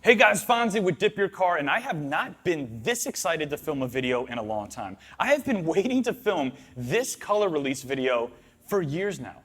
Hey guys, Fonzie with Dip Your Car, and I have not been this excited to film a video in a long time. I have been waiting to film this color release video for years now.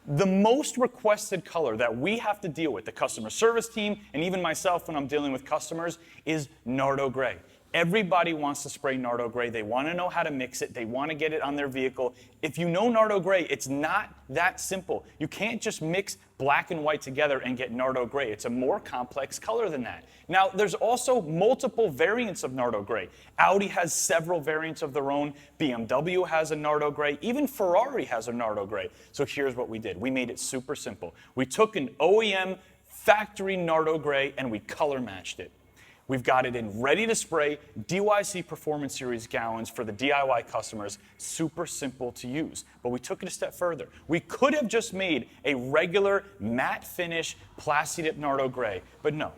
The most requested color that we have to deal with, the customer service team, and even myself when I'm dealing with customers, is Nardo Grey. Everybody wants to spray Nardo Grey. They want to know how to mix it. They want to get it on their vehicle. If you know Nardo Grey, it's not that simple. You can't just mix black and white together and get Nardo Grey. It's a more complex color than that. Now, there's also multiple variants of Nardo Grey. Audi has several variants of their own. BMW has a Nardo Grey. Even Ferrari has a Nardo Grey. So here's what we did. We made it super simple. We took an OEM factory Nardo Grey and we color matched it. We've got it in ready to spray DYC Performance Series gallons for the DIY customers. Super simple to use. But we took it a step further. We could have just made a regular matte finish Plasti Dip Nardo Grey, but no.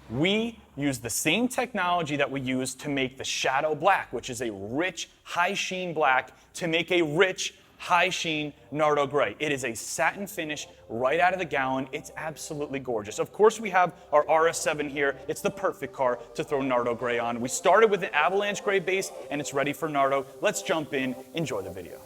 We used the same technology that we used to make the Shadow Black, which is a rich, high sheen black, to make a rich, high sheen Nardo Grey. It is a satin finish right out of the gallon. It's absolutely gorgeous. Of course, we have our RS7 here. It's the perfect car to throw Nardo Grey on. We started with an Avalanche Grey base, and it's ready for Nardo. Let's jump in. Enjoy the video.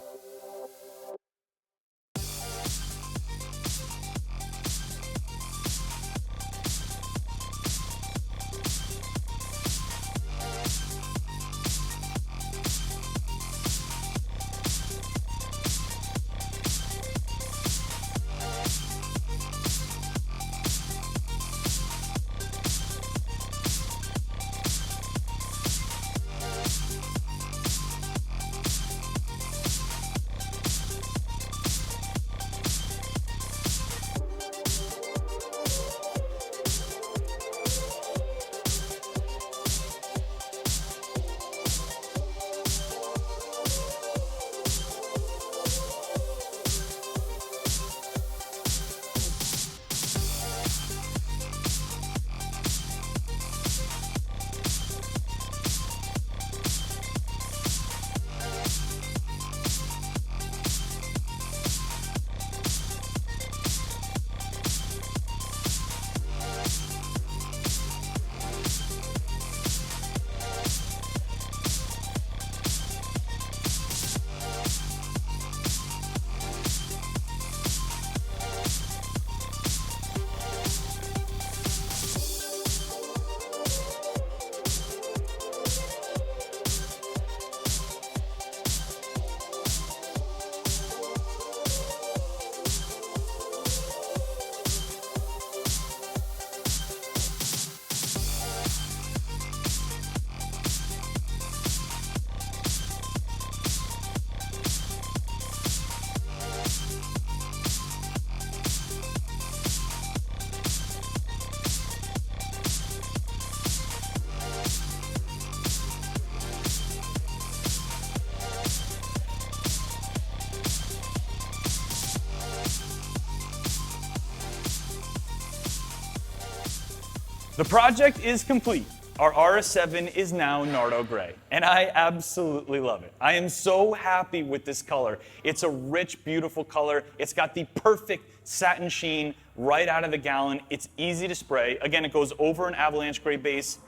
The project is complete. Our RS7 is now Nardo Grey, and I absolutely love it. I am so happy with this color. It's a rich, beautiful color. It's got the perfect satin sheen right out of the gallon. It's easy to spray. Again, it goes over an Avalanche Grey base,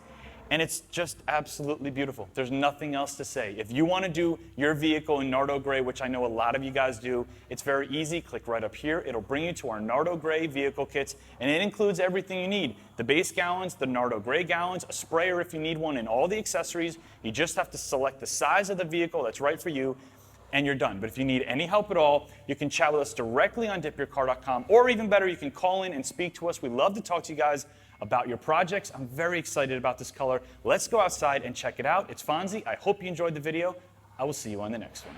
and it's just absolutely beautiful. There's nothing else to say. If you want to do your vehicle in Nardo Grey, which I know a lot of you guys do, it's very easy. Click right up here. It'll bring you to our Nardo Grey vehicle kits, and it includes everything you need. The base gallons, the Nardo Grey gallons, a sprayer if you need one, and all the accessories. You just have to select the size of the vehicle that's right for you, and you're done. But if you need any help at all, you can chat with us directly on DipYourCar.com, or even better, you can call in and speak to us. We love to talk to you guys about your projects. I'm very excited about this color. Let's go outside and check it out. It's Fonzie. I hope you enjoyed the video. I will see you on the next one.